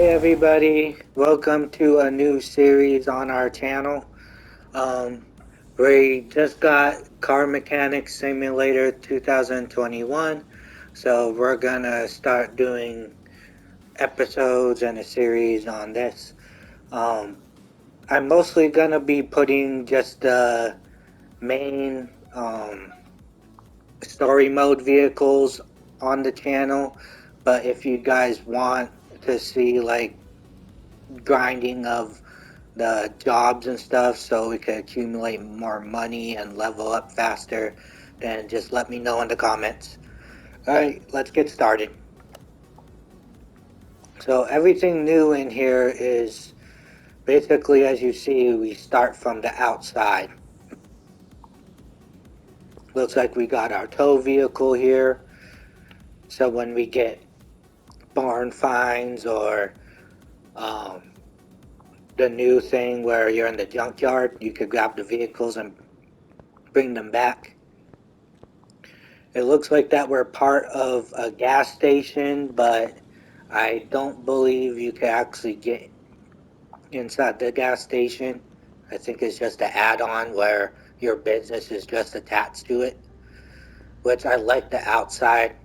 everybody, welcome to a new series on our channel. Um, we just got Car Mechanic Simulator 2021, so we're gonna start doing episodes and a series on this. I'm mostly gonna be putting just the main story mode vehicles on the channel, but if you guys want to see like grinding of the jobs and stuff so we could accumulate more money and level up faster, then just let me know in the comments. Alright, let's get started. So everything new in here is basically, as you see, we start from the outside. Looks like we got our tow vehicle here, so when we get barn finds or the new thing where you're in the junkyard, you could grab the vehicles and bring them back. It looks like that we're part of a gas station, but I don't believe you can actually get inside the gas station. I think it's just an add-on where your business is just attached to it, which I like the outside.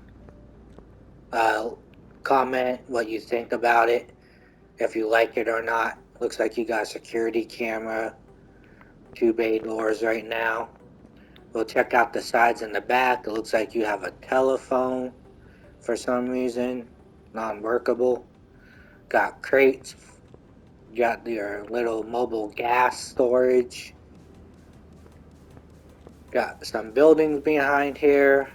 Comment what you think about it, if you like it or not. Looks like you got a security camera, 2 bay doors right now. We'll check out the sides and the back. It looks like you have a telephone for some reason, non-workable. Got crates, got your little mobile gas storage. Got some buildings behind here.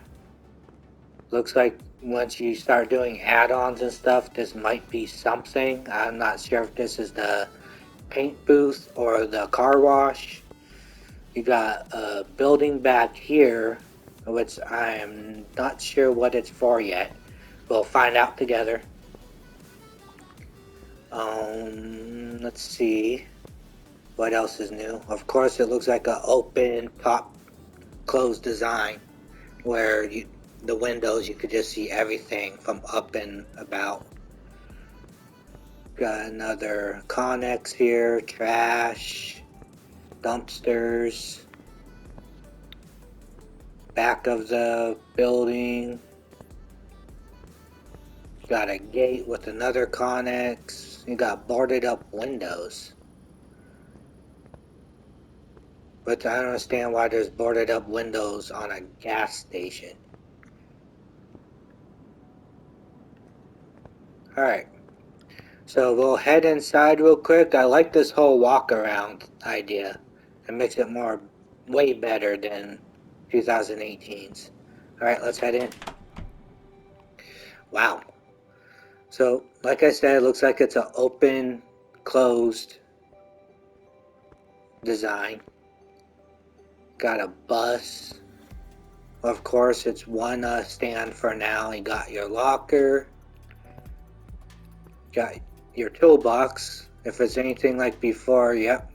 Looks like once you start doing add-ons and stuff, this might be something. I'm not sure if this is the paint booth or the car wash. You got a building back here, which I am not sure what it's for yet. We'll find out together. Let's see what else is new. Of course, it looks like an open top closed design where the windows, you could just see everything from up and about. Got another Connex here, trash, dumpsters, back of the building. Got a gate with another Connex. You got boarded up windows. But I don't understand why there's boarded up windows on a gas station. Alright. So we'll head inside real quick. I like this whole walk around idea. It makes it way better than 2018's. Alright, let's head in. Wow. So, like I said, it looks like it's an open, closed design. Got a bus. Of course, it's one stand for now. You got your locker. Got your toolbox. If it's anything like before, yep.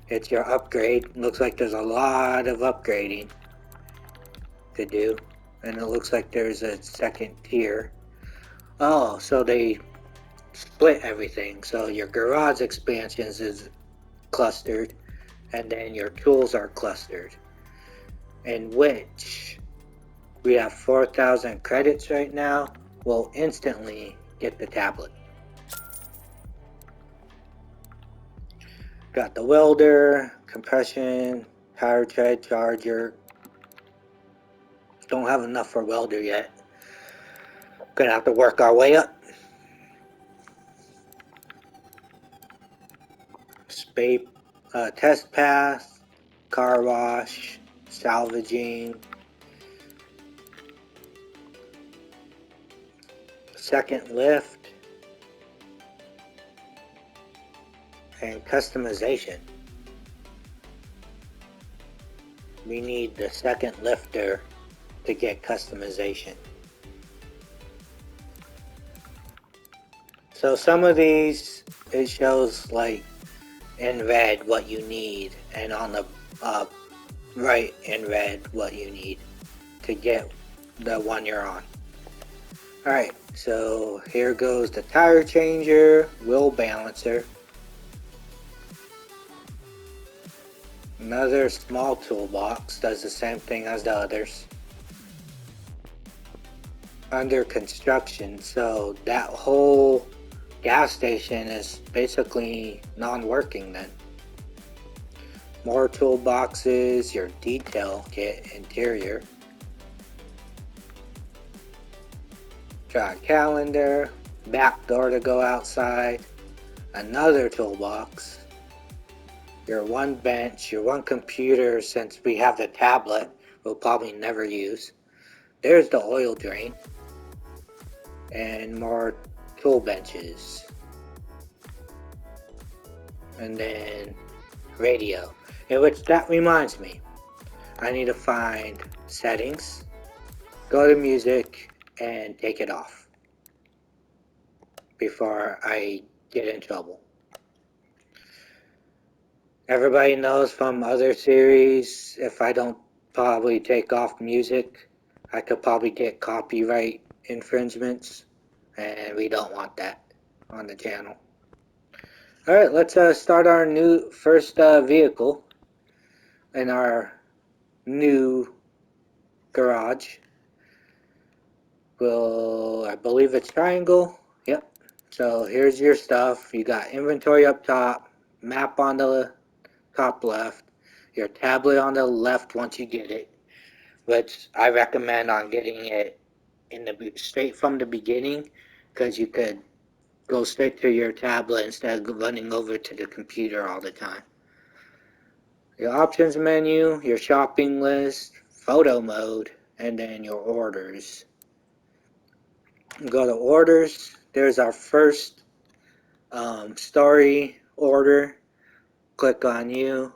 It's your upgrade. Looks like there's a lot of upgrading to do. And it looks like there's a second tier. Oh, so they split everything. So your garage expansions is clustered, and then your tools are clustered, in which we have 4,000 credits right now. We'll instantly get the tablet. Got the welder, compression, power tread, charger. Don't have enough for welder yet. Gonna have to work our way up. Test path, car wash, salvaging, second lift, and customization. We need the second lifter to get customization. So some of these, it shows like in red what you need, and on the right in red what you need to get the one you're on. Alright, so here goes the tire changer, wheel balancer. Another small toolbox, does the same thing as the others. Under construction, so that whole gas station is basically non-working then. More toolboxes, your detail kit, interior. Draw a calendar, back door to go outside, another toolbox, your one bench, your one computer, since we have the tablet we'll probably never use. There's the oil drain, and more tool benches. And then radio, in which that reminds me, I need to find settings, go to music, and take it off before I get in trouble. Everybody knows from other series, if I don't probably take off music, I could probably get copyright infringements, and we don't want that on the channel. Alright, let's start our new first vehicle in our new garage. Well, I believe it's triangle. Yep. So here's your stuff. You got inventory up top, map on the top left, your tablet on the left once you get it, which I recommend on getting it in the straight from the beginning, because you could go straight to your tablet instead of running over to the computer all the time. Your options menu, your shopping list, photo mode, and then your orders. Go to orders. There's our first story order. Click on you.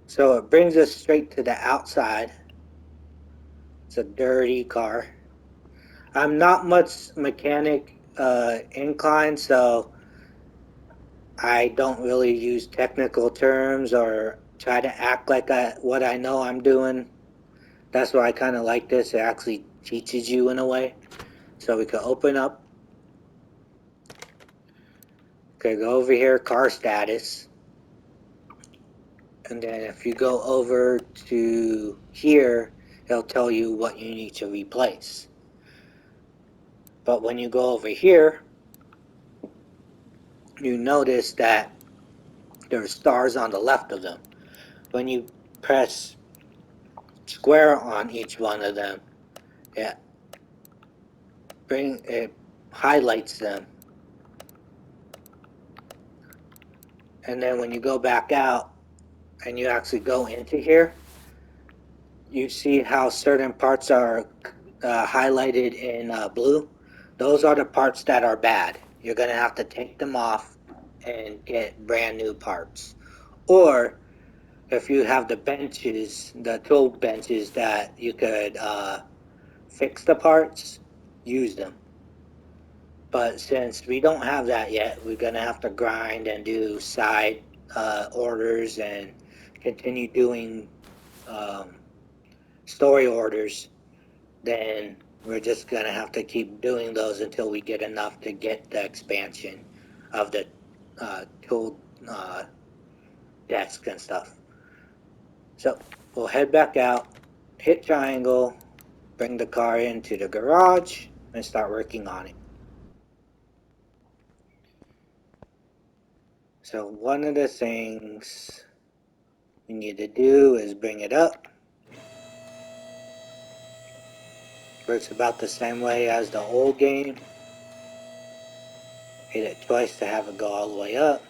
So it brings us straight to the outside. It's a dirty car. I'm not much mechanic inclined, so I don't really use technical terms or try to act like what I know I'm doing. That's why I kind of like this. It actually teaches you in a way. So we can open up. Okay, go over here, car status. And then if you go over to here, it'll tell you what you need to replace. But when you go over here, you notice that there's stars on the left of them. When you press square on each one of them, it highlights them. And then when you go back out and you actually go into here, you see how certain parts are highlighted in blue. Those are the parts that are bad. You're going to have to take them off and get brand new parts. Or if you have the benches, the tool benches that you could fix the parts, use them. But since we don't have that yet, we're going to have to grind and do side orders and continue doing story orders. Then we're just going to have to keep doing those until we get enough to get the expansion of the tool desk and stuff. So we'll head back out, hit triangle, bring the car into the garage, and start working on it. So one of the things we need to do is bring it up. Works about the same way as the old game. Hit it twice to have it go all the way up.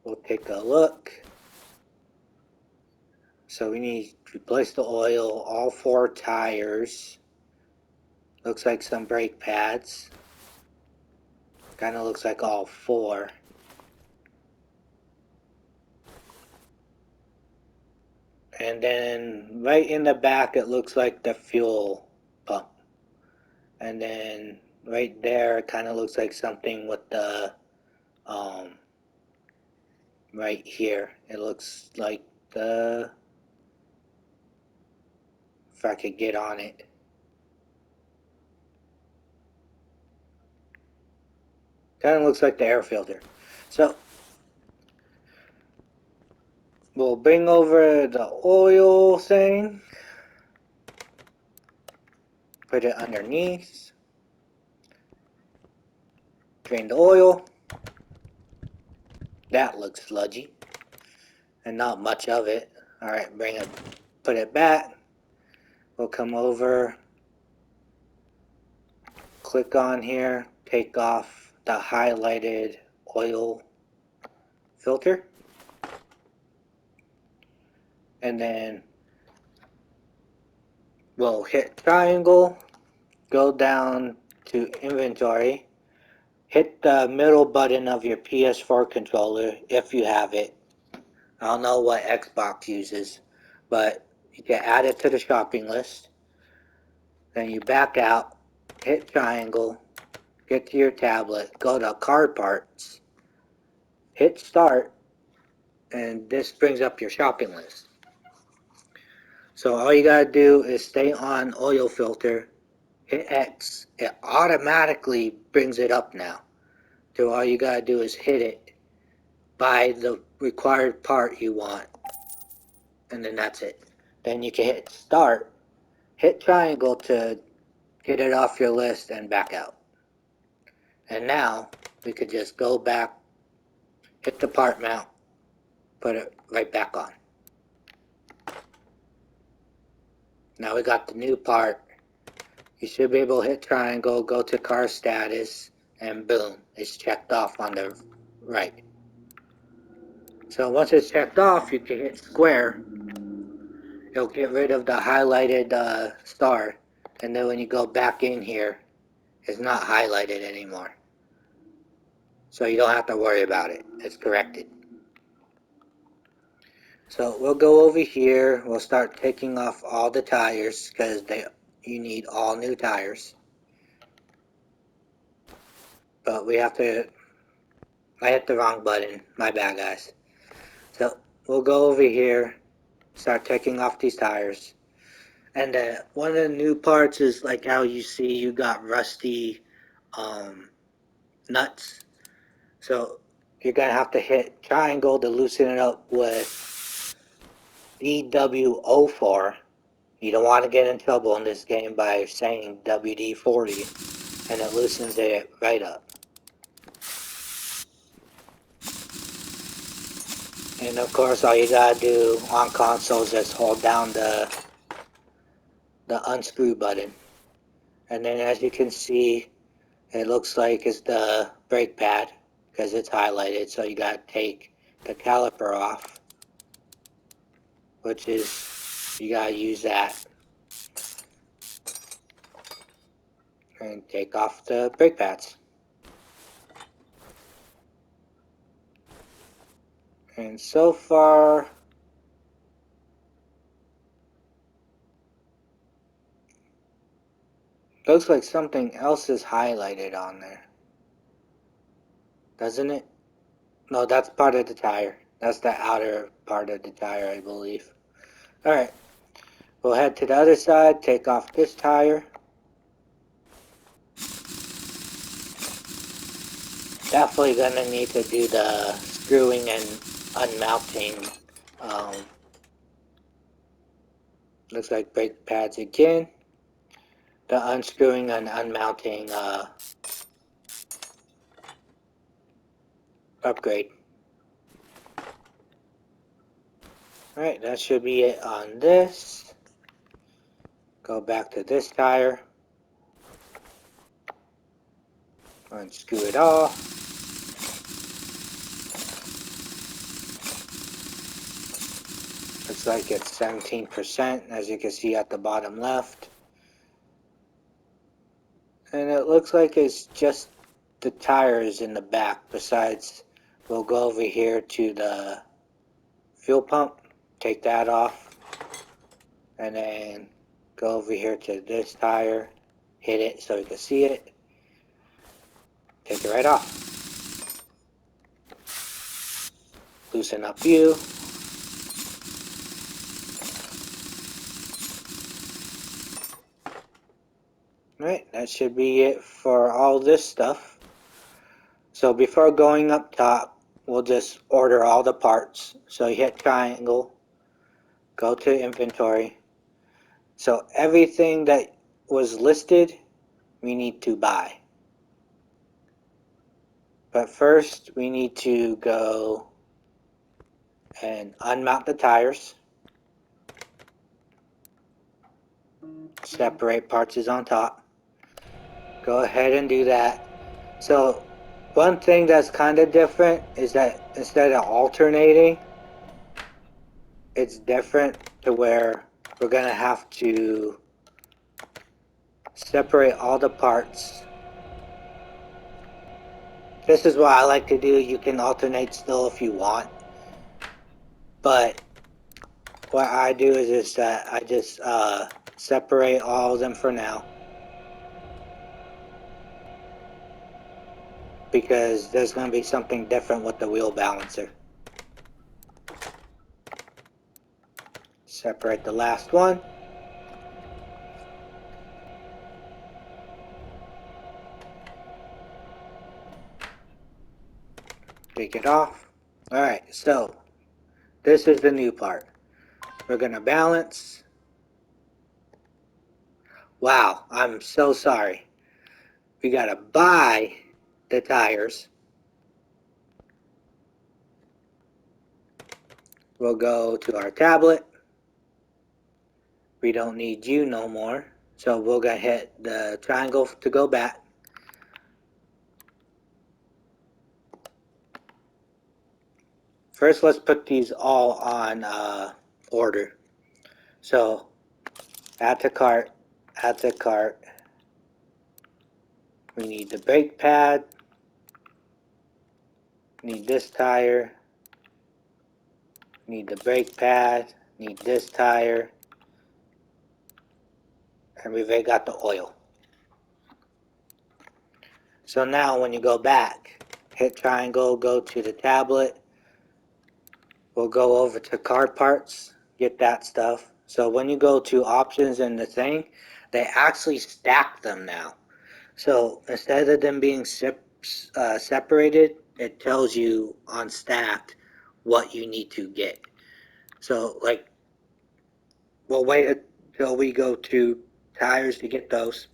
We'll take a look. So we need to replace the oil, all 4 tires. Looks like some brake pads. Kind of looks like all 4. And then right in the back it looks like the fuel pump. And then right there it kind of looks like something with the right here. It looks like the... if I could get on it. Kind of looks like the air filter. So we'll bring over the oil thing, put it underneath, drain the oil. That looks sludgy and not much of it. Alright, put it back. We'll come over, click on here, take off the highlighted oil filter, and then we'll hit triangle, go down to inventory, hit the middle button of your PS4 controller if you have it. I don't know what Xbox uses, but you can add it to the shopping list. Then you back out, hit triangle, get to your tablet, go to car parts, hit start, and this brings up your shopping list. So all you gotta do is stay on oil filter, hit X, it automatically brings it up now. So all you gotta do is hit it by the required part you want, and then that's it. Then you can hit start, hit triangle to get it off your list and back out. And now we could just go back, hit the part mount, put it right back on. Now we got the new part. You should be able to hit triangle, go to car status, and boom, it's checked off on the right. So once it's checked off, you can hit square. It'll get rid of the highlighted star, and then when you go back in here, it's not highlighted anymore. So you don't have to worry about it. It's corrected. So we'll go over here. We'll start taking off all the tires because you need all new tires. But we have to... I hit the wrong button. My bad, guys. So we'll go over here, start taking off these tires. And one of the new parts is like how you see you got rusty nuts. So you're going to have to hit triangle to loosen it up with DW04. You don't want to get in trouble in this game by saying WD-40, and it loosens it right up. And of course, all you gotta do on consoles is hold down the unscrew button. And then as you can see, it looks like it's the brake pad because it's highlighted, so you gotta take the caliper off, which is, you gotta use that. And take off the brake pads. And so far, looks like something else is highlighted on there. Doesn't it? No, that's part of the tire. That's the outer part of the tire, I believe. Alright. We'll head to the other side, take off this tire. Definitely gonna need to do the screwing and unmounting. Looks like brake pads again. The unscrewing and unmounting upgrade. Alright, that should be it on this. Go back to this tire. Unscrew it off. Looks like it's 17%, as you can see at the bottom left. And it looks like it's just the tires in the back. Besides, we'll go over here to the fuel pump, take that off, and then go over here to this tire, hit it so you can see it, take it right off. loosen up you. Alright, that should be it for all this stuff. So before going up top, we'll just order all the parts. So you hit triangle, go to inventory. So everything that was listed, we need to buy. But first, we need to go and unmount the tires. Separate parts is on top. Go ahead and do that. So one thing that's kind of different is that instead of alternating, it's different to where we're going to have to separate all the parts. This is what I like to do. You can alternate still if you want. But what I do is that I just separate all of them for now. Because there's going to be something different with the wheel balancer. Separate the last one. Take it off. Alright, so this is the new part. We're going to balance. Wow, I'm so sorry. We got to buy the tires. We'll go to our tablet. We don't need you no more. So we're going to hit the triangle to go back. First, let's put these all on order. So, add to cart, add to cart. We need the brake pad. Need this tire. Need the brake pad. Need this tire. And we've already got the oil. So now when you go back, hit triangle, go to the tablet. We'll go over to car parts, get that stuff. So when you go to options in the thing, they actually stack them now. So instead of them being separated, it tells you on stacked what you need to get. So like, we'll wait until we go to tires to get those.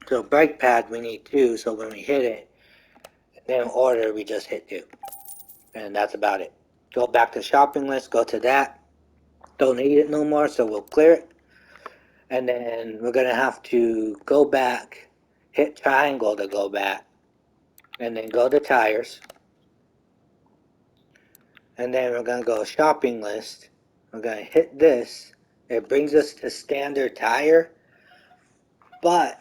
So brake pad we need 2, so when we hit it, then order we just hit 2. And that's about it. Go back to shopping list, go to that. Don't need it no more, so we'll clear it. And then we're gonna have to go back, hit triangle to go back, and then go to tires. And then we're gonna go shopping list. We're gonna hit this. It brings us to standard tire, but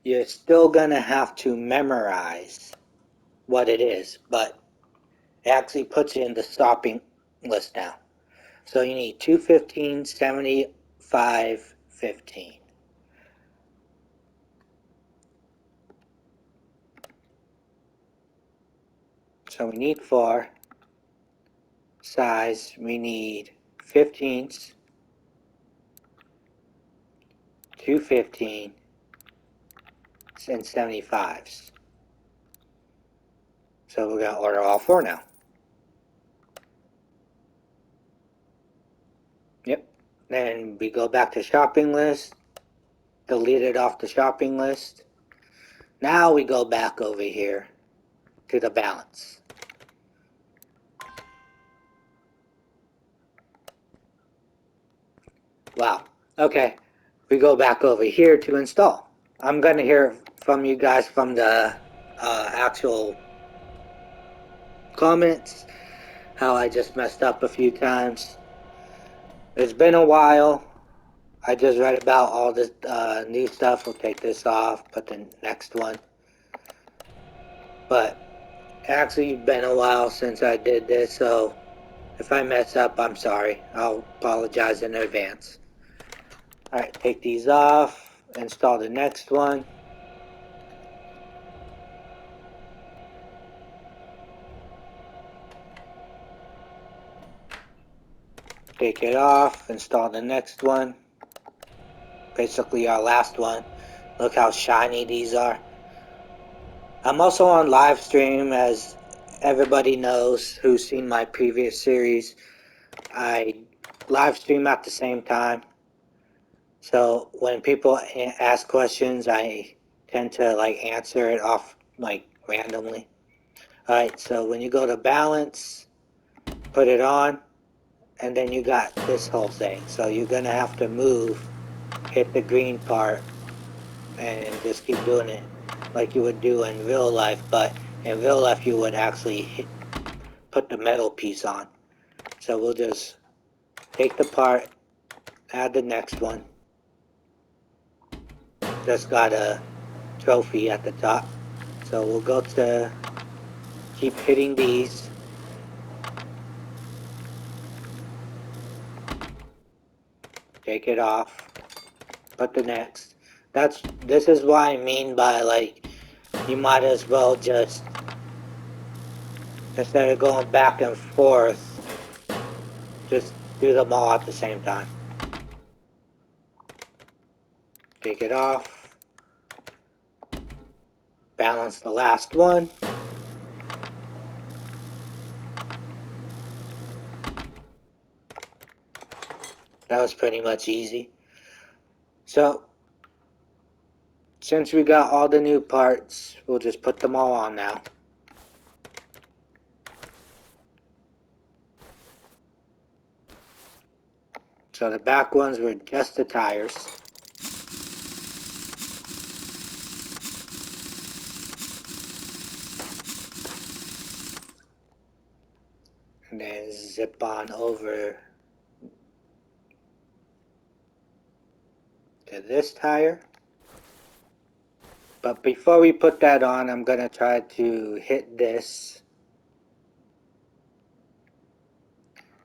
you're still gonna have to memorize what it is, but it actually puts you in the shopping list now. So you need 215, 75, 15. So we need 4. Size, we need 15s, 215, and 75s. So we're going to order all 4 now. Yep. Then we go back to shopping list, delete it off the shopping list. Now we go back over here to the balance. Wow. Okay. We go back over here to install. I'm going to hear from you guys from the actual comments how I just messed up a few times. It's been a while. I just read about all this new stuff. We'll take this off, put the next one. But actually, it's been a while since I did this, so if I mess up, I'm sorry. I'll apologize in advance. Alright, take these off, install the next one. Take it off, install the next one. Basically our last one. Look how shiny these are. I'm also on LiveStream, as everybody knows who's seen my previous series. I live stream at the same time. So when people ask questions, I tend to like answer it off like randomly. Alright, so when you go to balance, put it on, and then you got this whole thing. So you're gonna have to move, hit the green part, and just keep doing it like you would do in real life, but in real life you would actually put the metal piece on. So we'll just take the part, add the next one. Just got a trophy at the top. So we'll go to keep hitting these. Take it off. Put the next. This is what I mean by like you might as well just, instead of going back and forth, just do them all at the same time. Take it off. Balance the last one. That was pretty much easy. So, since we got all the new parts, we'll just put them all on now. So the back ones were just the tires. And then zip on over to this tire. But before we put that on, I'm going to try to hit this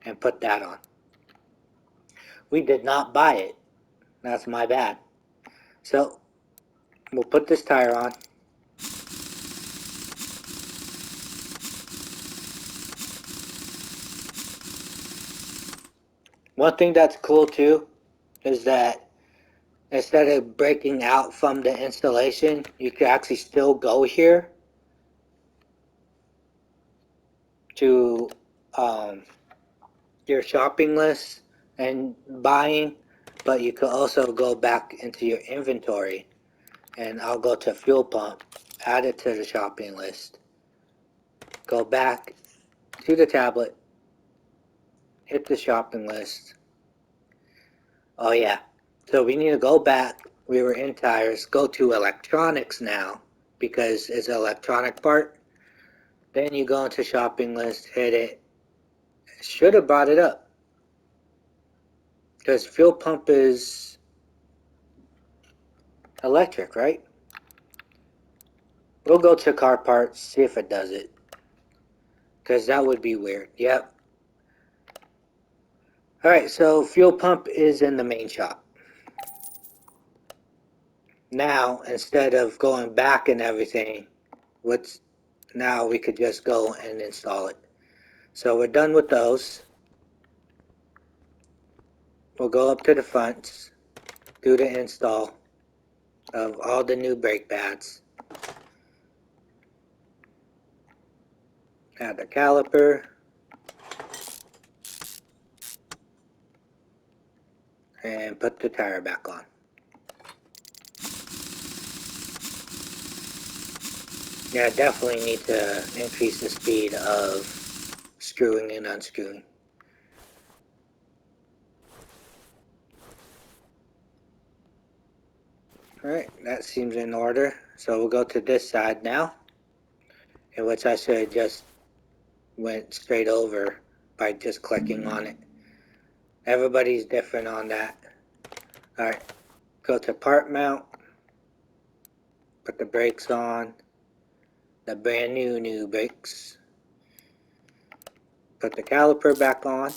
and put that on. We did not buy it. That's my bad. So we'll put this tire on. One thing that's cool too is that instead of breaking out from the installation, you can actually still go here to your shopping list and buying, but you could also go back into your inventory, and I'll go to fuel pump, add it to the shopping list, go back to the tablet, hit the shopping list. Oh yeah, so we need to go back. We were in tires, go to electronics now because it's an electronic part. Then you go into shopping list, hit it. Should have brought it up because fuel pump is electric, right? We'll go to car parts, see if it does it, because that would be weird. Yep. Alright, so fuel pump is in the main shop. Now, instead of going back and everything, now we could just go and install it. So we're done with those. We'll go up to the fronts, do the install of all the new brake pads. Add the caliper. And put the tire back on. Yeah, definitely need to increase the speed of screwing and unscrewing. Alright, that seems in order. So we'll go to this side now, in which I should have just went straight over by just clicking on it. Everybody's different on that. Alright, go to part mount, put the brakes on, the brand new brakes. Put the caliper back on,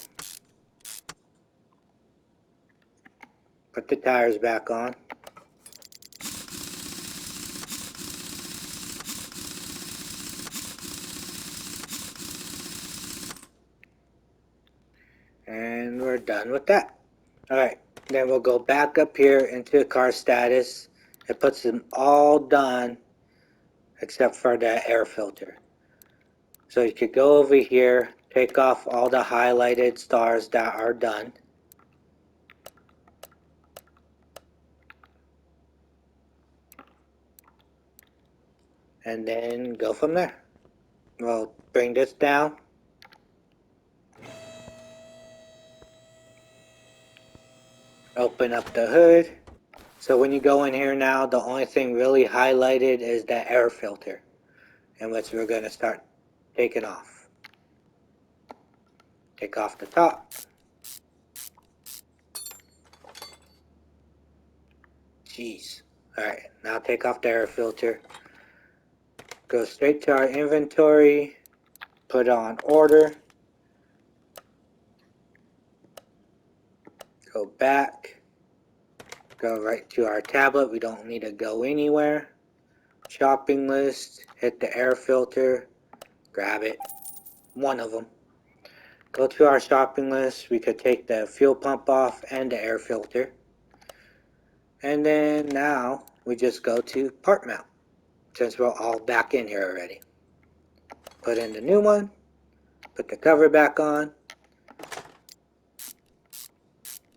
put the tires back on. And we're done with that. Alright, then we'll go back up here into car status. It puts them all done except for the air filter. So you could go over here, take off all the highlighted stars that are done. And then go from there. We'll bring this down. Open up the hood. So when you go in here now, the only thing really highlighted is the air filter, and which we're going to start taking off. Take off the top. Jeez. Alright, now take off the air filter. Go straight to our inventory. Put on order. Go back. Go right to our tablet. We don't need to go anywhere. Shopping list. Hit the air filter. Grab it. One of them. Go to our shopping list. We could take the fuel pump off and the air filter. And then now we just go to part mount, since we're all back in here already. Put in the new one. Put the cover back on.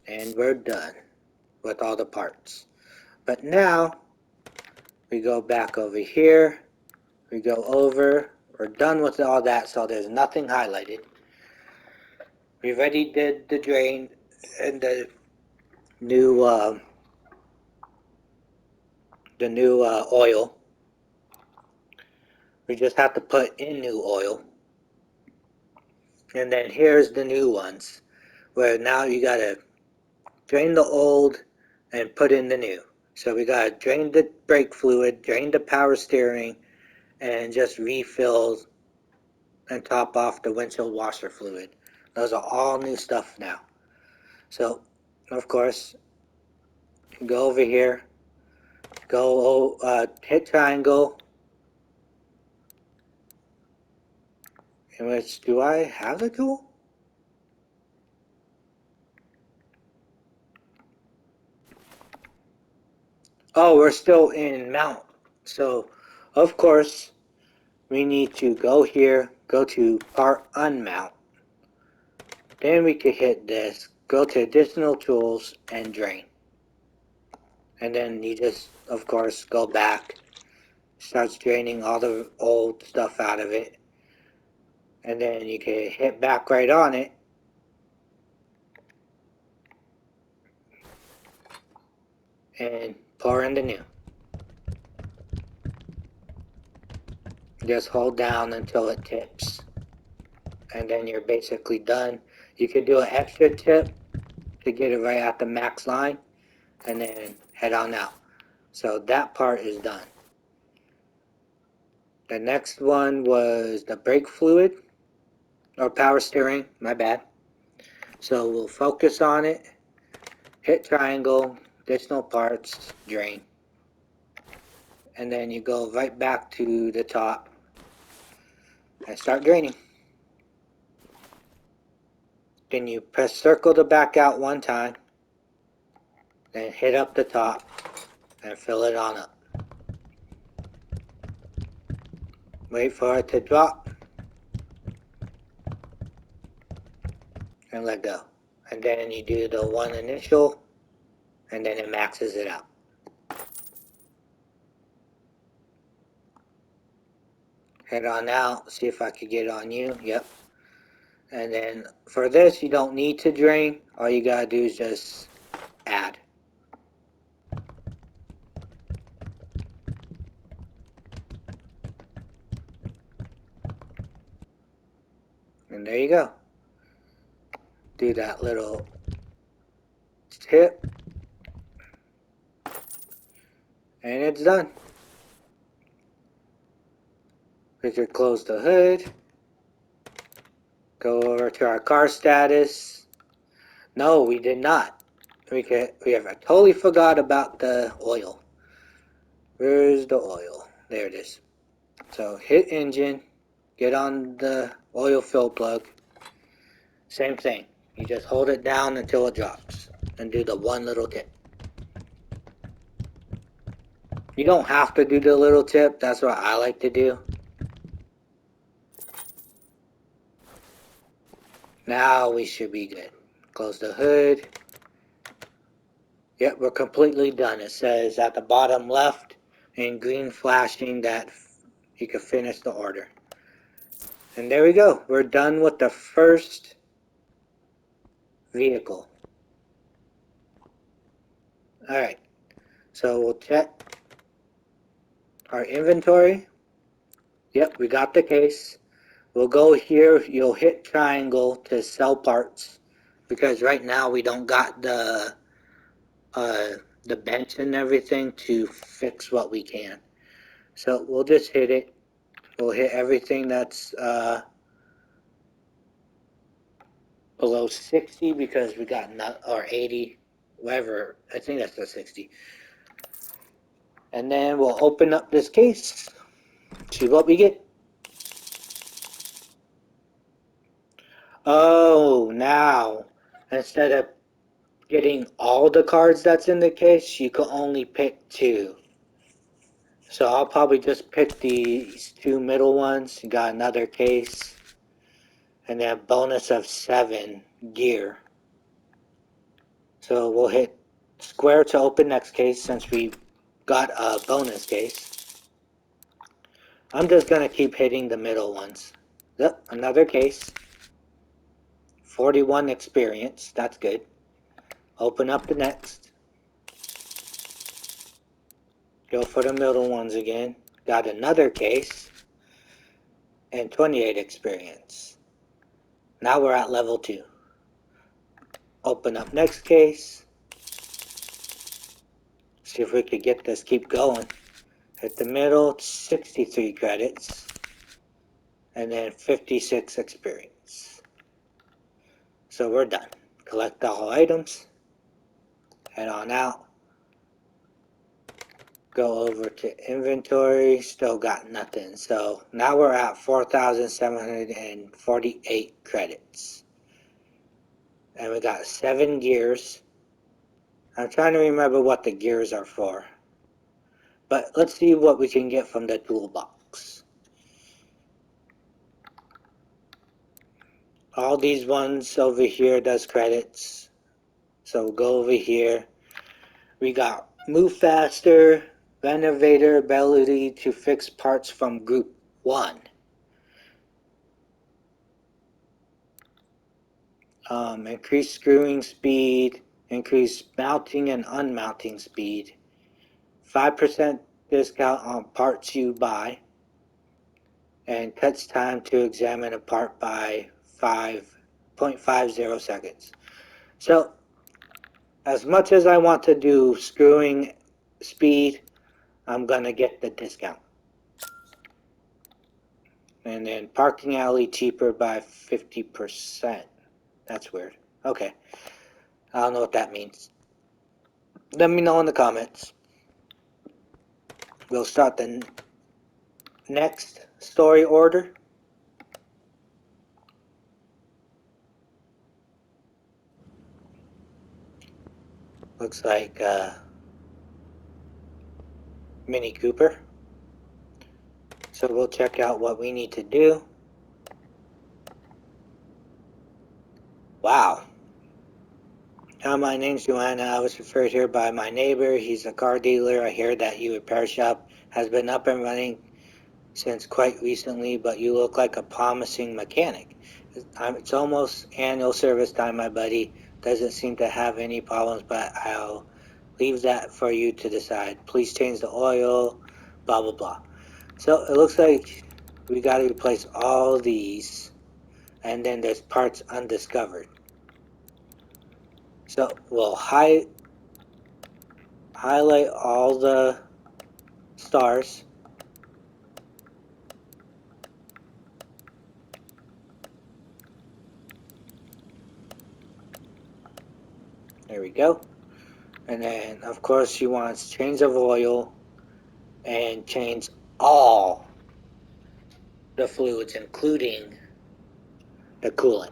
And we're done with all the parts. But now we go back over here. We go over. We're done with all that, so there's nothing highlighted. We already did the drain and the new oil. We just have to put in new oil. And then here's the new ones, where now you gotta drain the old and put in the new. So we gotta drain the brake fluid, drain the power steering, and just refill and top off the windshield washer fluid. Those are all new stuff now. So, of course, go over here, go hit triangle. In which, do I have the tool? Oh, we're still in mount. So, of course, we need to go here, go to part unmount. Then we could hit this, go to additional tools and drain. And then you just, of course, go back, starts draining all the old stuff out of it. And then you can hit back right on it. And pour in the new. Just hold down until it tips. And then you're basically done. You could do an extra tip to get it right at the max line. And then head on out. So that part is done. The next one was the brake fluid. Or power steering, my bad. So we'll focus on it. Hit triangle, additional parts, drain. And then you go right back to the top and start draining. Then you press circle to back out one time. Then hit up the top and fill it on up. Wait for it to drop. And let go. And then you do the one initial. And then it maxes it out. Head on out. See if I could get on you. Yep. And then for this, you don't need to drain. All you gotta do is just add. And there you go. Do that little tip. And it's done. We could close the hood. Go over to our car status. No, we did not. We have totally forgot about the oil. Where's the oil? There it is. So hit engine, get on the oil fill plug. Same thing. You just hold it down until it drops and do the one little tip. You don't have to do the little tip, that's what I like to do. Now we should be good. Close the hood. Yep, we're completely done. It says at the bottom left in green flashing that you can finish the order. And there we go. We're done with the first vehicle. Alright, so we'll check our inventory. Yep, we got the case. We'll go here. You'll hit triangle to sell parts because right now we don't got the bench and everything to fix what we can. So we'll just hit it. We'll hit everything that's below 60 because we got or 80, whatever. I think that's the 60. And then we'll open up this case, see what we get. Oh, now instead of getting all the cards that's in the case, you can only pick 2. So I'll probably just pick these 2 middle ones. You got another case. And then bonus of 7 gear. So we'll hit square to open next case since we got a bonus case. I'm just going to keep hitting the middle ones. Yep, another case. 41 experience. That's good. Open up the next. Go for the middle ones again. Got another case. And 28 experience. Now we're at level 2. Open up next case. See if we could get this, keep going. Hit the middle, 63 credits. And then 56 experience. So we're done. Collect all items. Head on out. Go over to inventory. Still got nothing. So now we're at 4,748 credits. And we got 7 gears. I'm trying to remember what the gears are for. But let's see what we can get from the toolbox. All these ones over here does credits. So we'll go over here. We got move faster, renovator ability to fix parts from group 1. Increase screwing speed, increase mounting and unmounting speed. 5% discount on parts you buy. And cuts time to examine a part by 5.50 seconds. So, as much as I want to do screwing speed, I'm going to get the discount. And then parking alley cheaper by 50%. That's weird. Okay. I don't know what that means. Let me know in the comments. We'll start the next story order. Looks like Mini Cooper. So we'll check out what we need to do. Wow. Hi, my name's Joanna. I was referred here by my neighbor. He's a car dealer. I hear that your repair shop has been up and running since quite recently, but you look like a promising mechanic. It's almost annual service time, my buddy. Doesn't seem to have any problems, but I'll leave that for you to decide. Please change the oil, blah, blah, blah. So it looks like we got to replace all these, and then there's parts undiscovered. So we'll highlight all the stars. There we go. And then, of course, she wants change of oil and change all the fluids, including the coolant.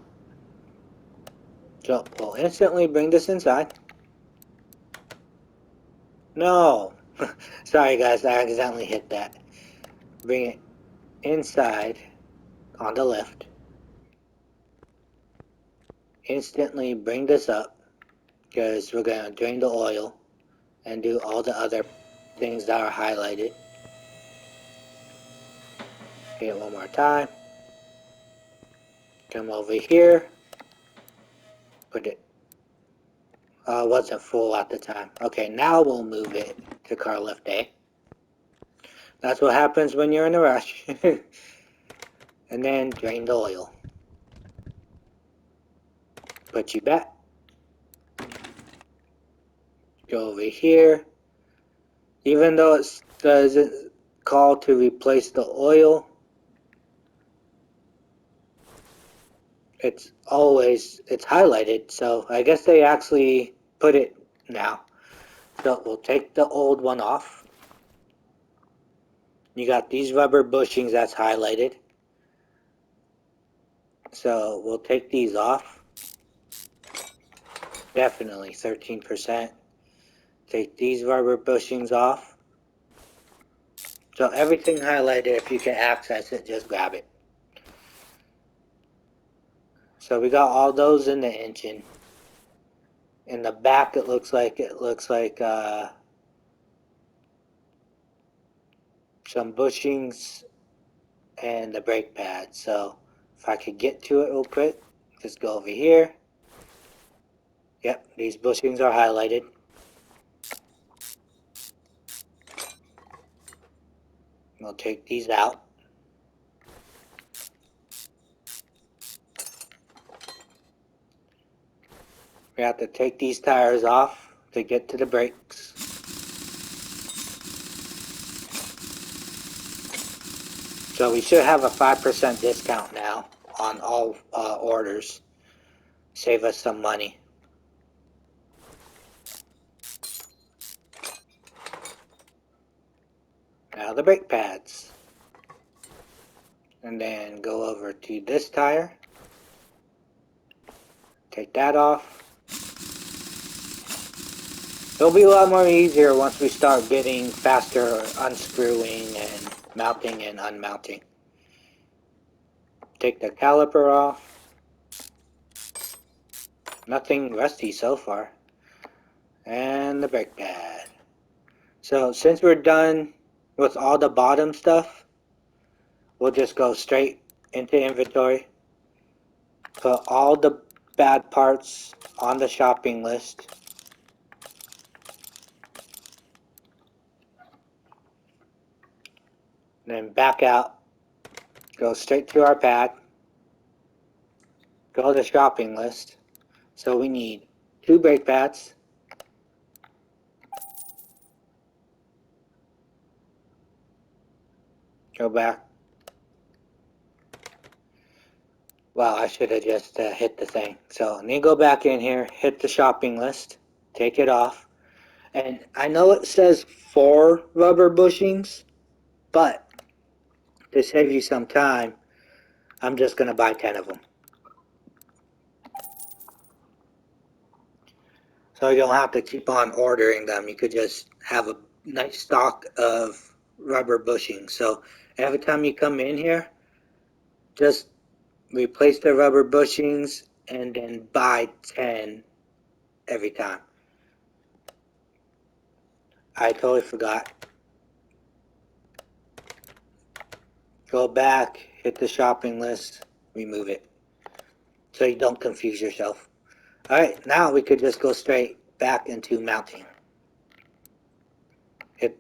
So we'll instantly bring this inside. No! Sorry guys, I accidentally hit that. Bring it inside on the left. Instantly bring this up because we're going to drain the oil and do all the other things that are highlighted. Hit it one more time. Come over here. Put it. Wasn't full at the time. Okay, now we'll move it to car lift A. That's what happens when you're in a rush. And then drain the oil. Put you back. Go over here. Even though it doesn't call to replace the oil, it's highlighted, so I guess they actually put it now. So we'll take the old one off. You got these rubber bushings that's highlighted. So we'll take these off. Definitely 13%. Take these rubber bushings off. So everything highlighted, if you can access it, just grab it. So we got all those in the engine. In the back, it looks like some bushings and the brake pad. So if I could get to it real quick, just go over here. Yep, these bushings are highlighted. We'll take these out. We have to take these tires off to get to the brakes. So we should have a 5% discount now on all orders. Save us some money. Now the brake pads. And then go over to this tire. Take that off. It'll be a lot more easier once we start getting faster unscrewing and mounting and unmounting. Take the caliper off. Nothing rusty so far. And the brake pad. So since we're done with all the bottom stuff, we'll just go straight into inventory. Put all the bad parts on the shopping list. Then back out. Go straight to our pad. Go to shopping list. So we need 2 brake pads. Go back. Wow, I should have just hit the thing. So let me go back in here, hit the shopping list, take it off. And I know it says 4 rubber bushings, but to save you some time, I'm just going to buy 10 of them. So you don't have to keep on ordering them. You could just have a nice stock of rubber bushings. So every time you come in here, just replace the rubber bushings and then buy 10 every time. I totally forgot. Go back, hit the shopping list, remove it. So you don't confuse yourself. Alright, now we could just go straight back into mounting.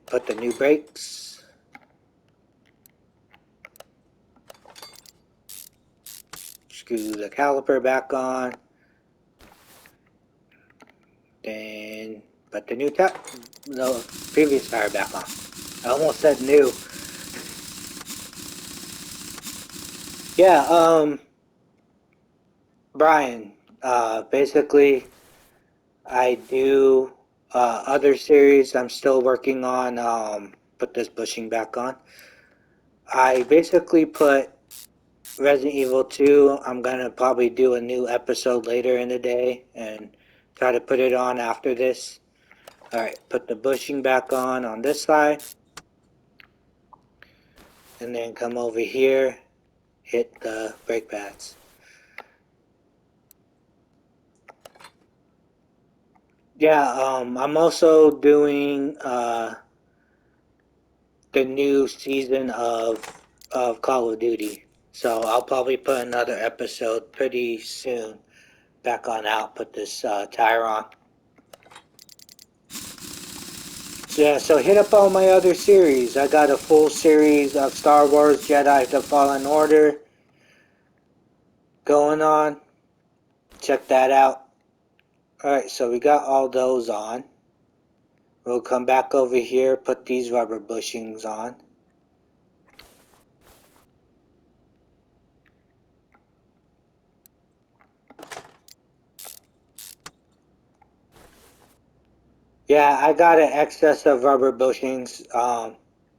Put the new brakes. Screw the caliper back on. Then put the previous tire back on. I almost said new. Yeah, Brian, basically I do other series I'm still working on, put this bushing back on. I basically put Resident Evil 2, I'm gonna probably do a new episode later in the day and try to put it on after this. Alright, put the bushing back on this side. And then come over here, hit the brake pads. Yeah, I'm also doing the new season of Call of Duty. So I'll probably put another episode pretty soon back on out, put this tire on. Yeah, so hit up all my other series. I got a full series of Star Wars Jedi The Fallen Order going on. Check that out. Alright, so we got all those on. We'll come back over here, put these rubber bushings on. Yeah, I got an excess of rubber bushings.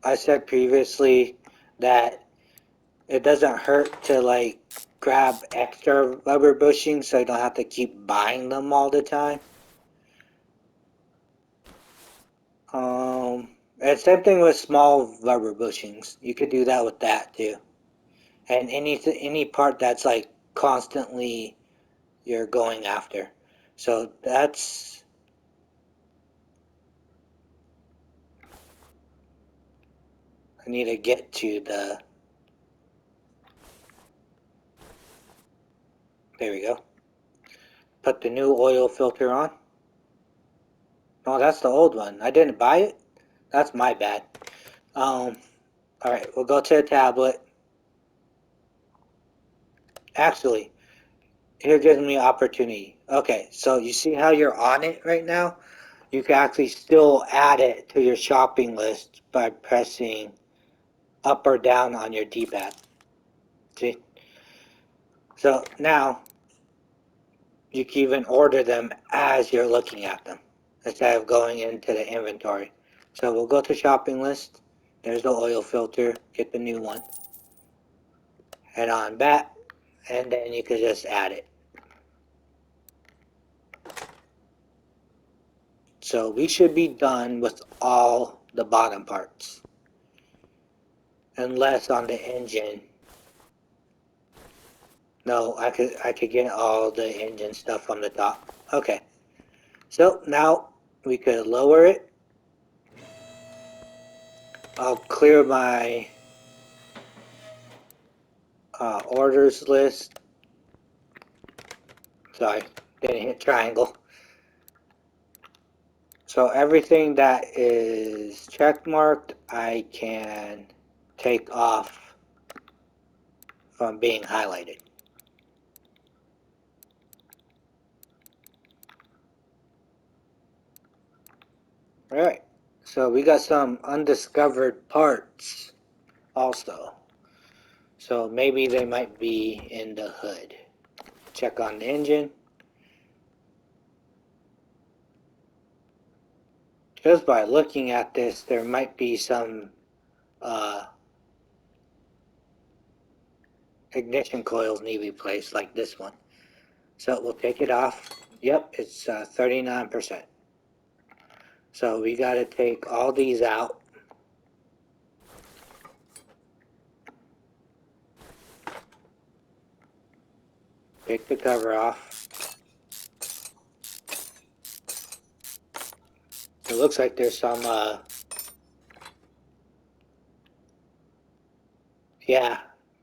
I said previously that it doesn't hurt to like grab extra rubber bushings so you don't have to keep buying them all the time. And same thing with small rubber bushings. You could do that with that too. And any part that's like constantly you're going after. So that's I need to get to the there we go. Put the new oil filter on. Oh, that's the old one. I didn't buy it. That's my bad. Alright, we'll go to the tablet. Actually, here gives me opportunity. Okay, so you see how you're on it right now? You can actually still add it to your shopping list by pressing up or down on your D-pad. See? So now you can even order them as you're looking at them instead of going into the inventory. So we'll go to shopping list. There's the oil filter. Get the new one. Head on back, and then you can just add it. So we should be done with all the bottom parts. Unless on the engine. No, I could get all the engine stuff from the top. Okay. So now we could lower it. I'll clear my orders list. Sorry, didn't hit triangle. So everything that is check marked, I can take off from being highlighted. Alright, so we got some undiscovered parts also. So maybe they might be in the hood. Check on the engine. Just by looking at this, there might be some ignition coils need to be replaced, like this one. So we'll take it off. Yep, it's 39%. So we got to take all these out. Take the cover off. It looks like there's some, yeah,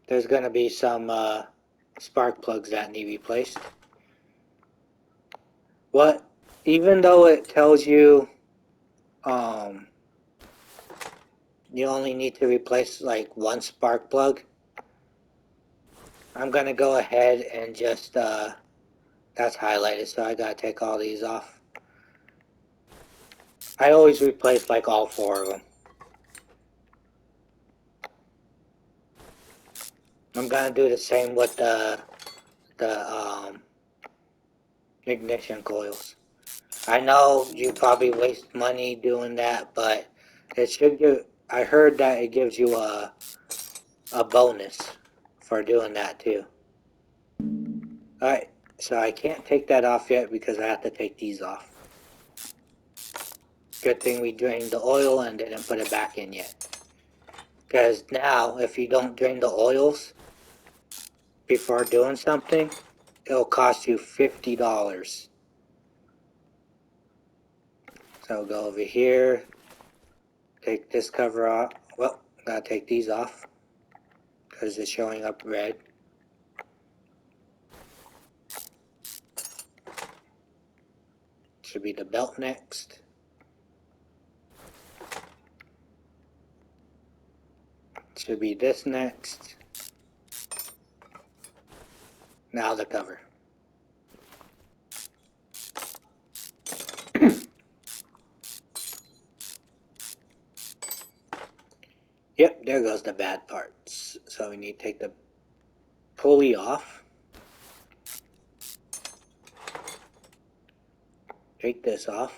there's going to be some spark plugs that need replaced. Even though it tells you you only need to replace like one spark plug, I'm going to go ahead and just, that's highlighted, so I got to take all these off. I always replace like all four of them. I'm gonna do the same with the ignition coils. I know you probably waste money doing that, but it should give. I heard that it gives you a bonus for doing that too. Alright, so I can't take that off yet because I have to take these off. Good thing we drained the oil and didn't put it back in yet. Because now, if you don't drain the oils before doing something, it'll cost you $50. So go over here, take this cover off. Well, gotta take these off because it's showing up red. Should be the belt next. Should be this next. Now the cover. Yep, there goes the bad parts. So we need to take the pulley off. Take this off.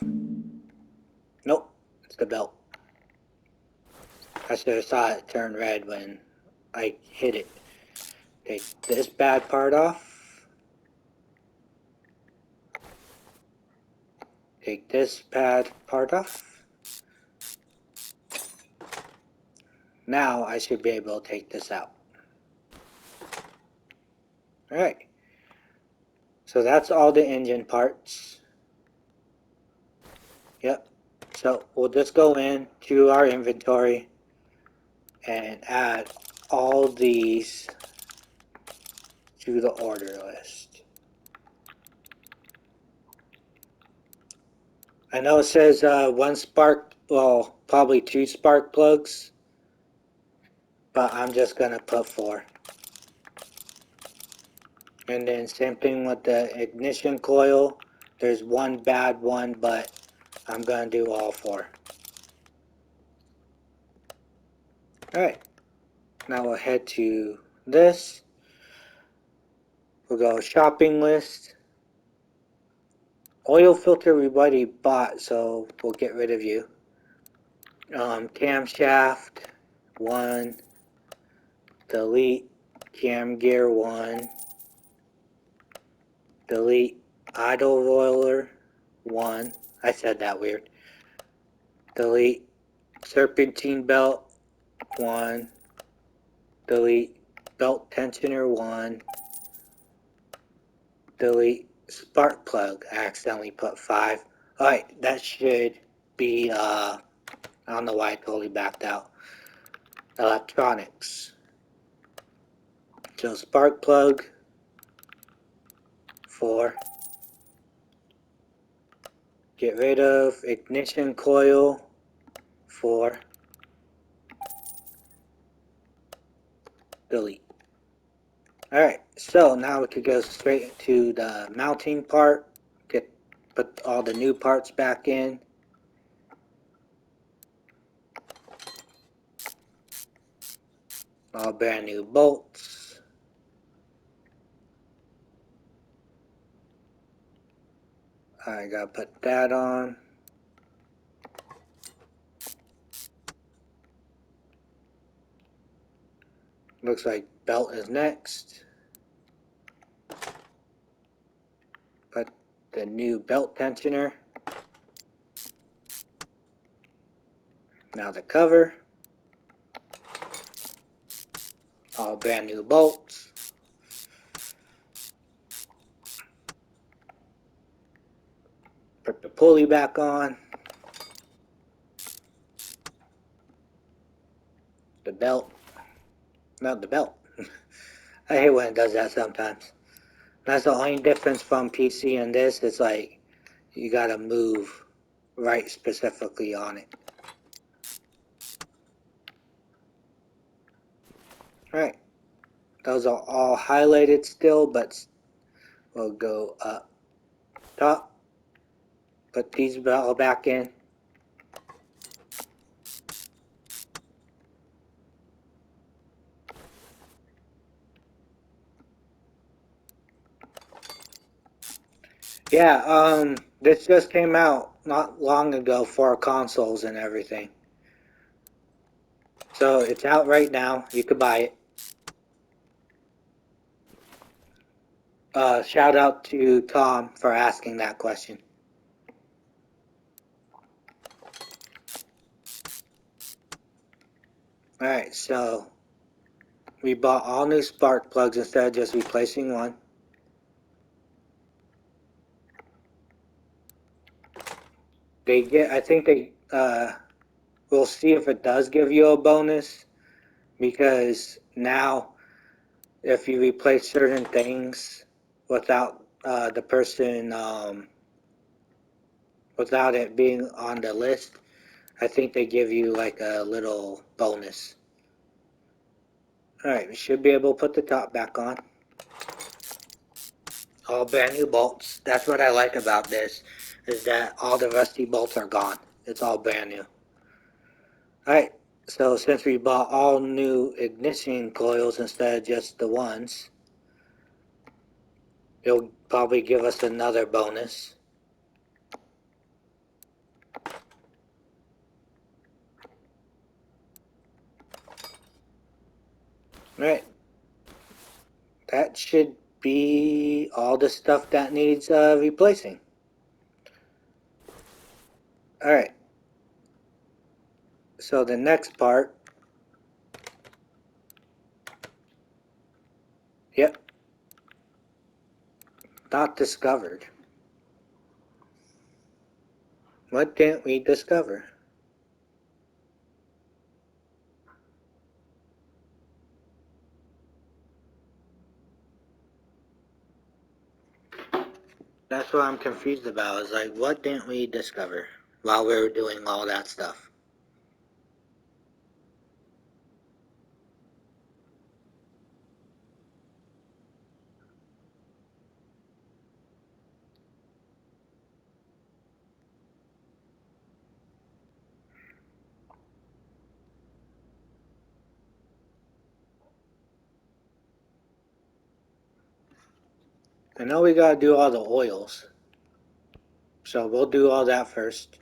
Nope, it's the belt. I should have saw it turn red when I hit it. Take this bad part off. Take this bad part off. Now I should be able to take this out. Alright. So that's all the engine parts. Yep. So we'll just go in to our inventory and add all these to the order list. I know it says one spark, well, probably 2 spark plugs, but I'm just gonna put 4. And then same thing with the ignition coil. There's one bad one, but I'm gonna do all 4. Alright, now we'll head to this. We'll go shopping list. Oil filter we already bought, so we'll get rid of you. Camshaft 1. Delete cam gear 1. Delete idle roller 1. I said that weird. Delete serpentine belt 1. Delete belt tensioner 1. Delete spark plug. I accidentally put 5. Alright, that should be, I don't know why I totally backed out. Electronics. So spark plug 4. Get rid of ignition coil 4. Delete. Alright, so now we could go straight to the mounting part. Put all the new parts back in. All brand new bolts. I gotta put that on. Looks like belt is next. Put the new belt tensioner. Now the cover. All brand new bolts. Put the pulley back on. The belt. Not the belt. I hate when it does that sometimes. That's the only difference from PC and this. It's like you gotta move right specifically on it. Alright. Those are all highlighted still, but we'll go up top. Put these all back in. Yeah, this just came out not long ago for consoles and everything. So it's out right now. You could buy it. Shout out to Tom for asking that question. Alright, so we bought all new spark plugs instead of just replacing one. I think we'll see if it does give you a bonus, because now if you replace certain things without the person, without it being on the list, I think they give you like a little bonus. Alright, we should be able to put the top back on. All brand new bolts. That's what I like about this, is that all the rusty bolts are gone. It's all brand new. Alright, so since we bought all new ignition coils instead of just the ones, it'll probably give us another bonus. Alright, that should be all the stuff that needs replacing. Alright, so the next part, yep, not discovered. What didn't we discover? That's what I'm confused about, is like, what didn't we discover while we were doing all that stuff? I know we gotta do all the oils, so we'll do all that first.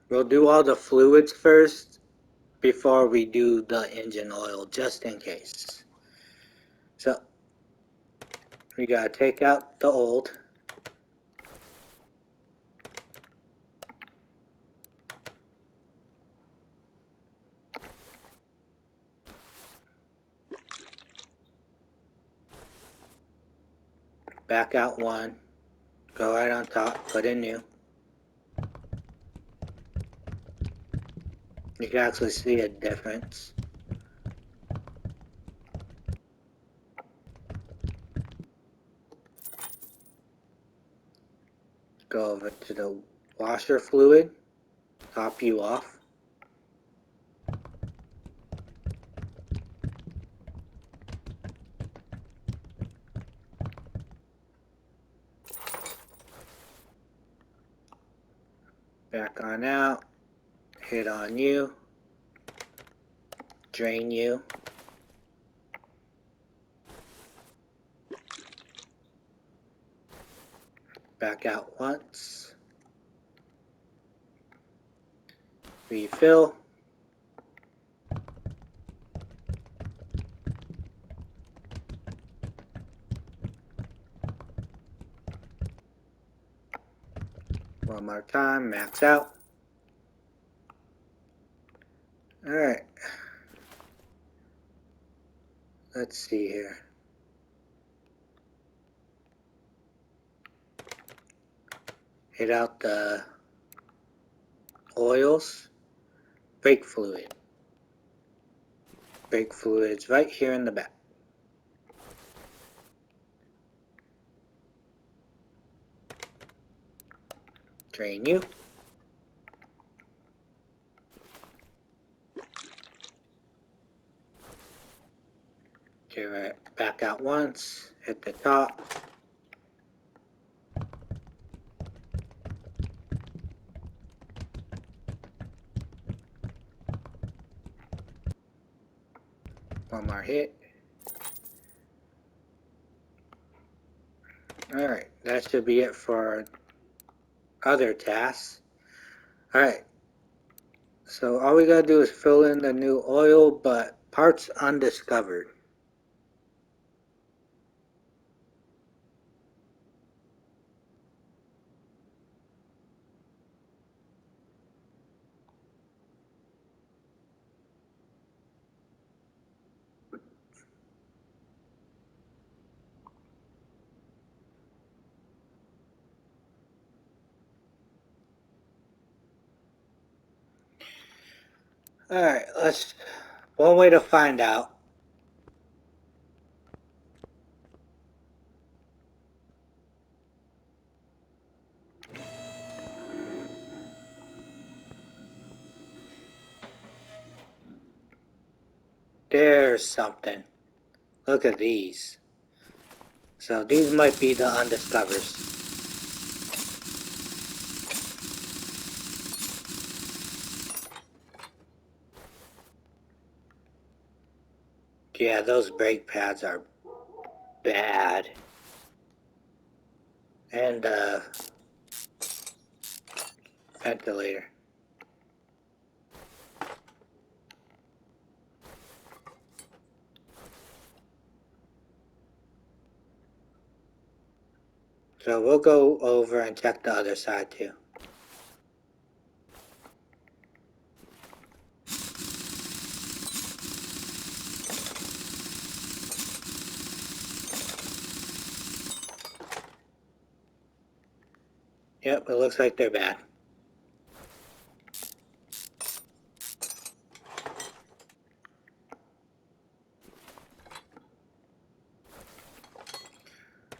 We'll do all the fluids first before we do the engine oil, just in case. So we gotta take out the old. Back out one. Go right on top, put in new. You can actually see a difference. Go over to the washer fluid, top you off. Back on out, hit on you, drain you. Back out once. Refill. One more time, max out. Alright. Let's see here. Hit out the oils. Brake fluid. Brake fluid's right here in the back. Drain you. Okay, right, back out once, hit the top. One more hit. Alright, that should be it for other tasks. Alright, So all we gotta do is fill in the new oil, but parts undiscovered. Alright, let's... One way to find out. There's something. Look at these. So these might be the undiscovers. Yeah, those brake pads are bad. And ventilator. So we'll go over and check the other side too. Yep, it looks like they're bad.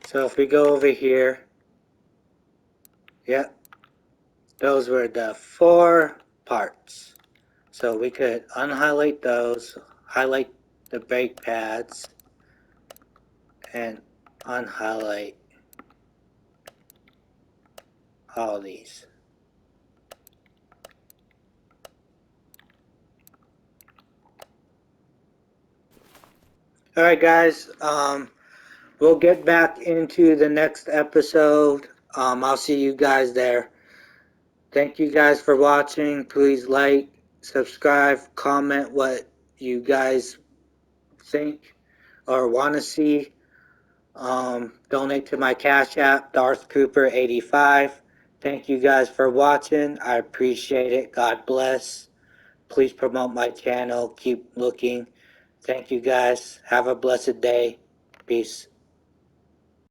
So if we go over here, yep, those were the 4 parts. So we could unhighlight those, highlight the brake pads, and unhighlight all these. Alright guys, we'll get back into the next episode. I'll see you guys there. Thank you guys for watching. Please like, subscribe, comment what you guys think or want to see. Donate to my Cash App, Darth Cooper 85. Thank you guys for watching. I appreciate it. God bless. Please promote my channel. Keep looking. Thank you guys. Have a blessed day. Peace.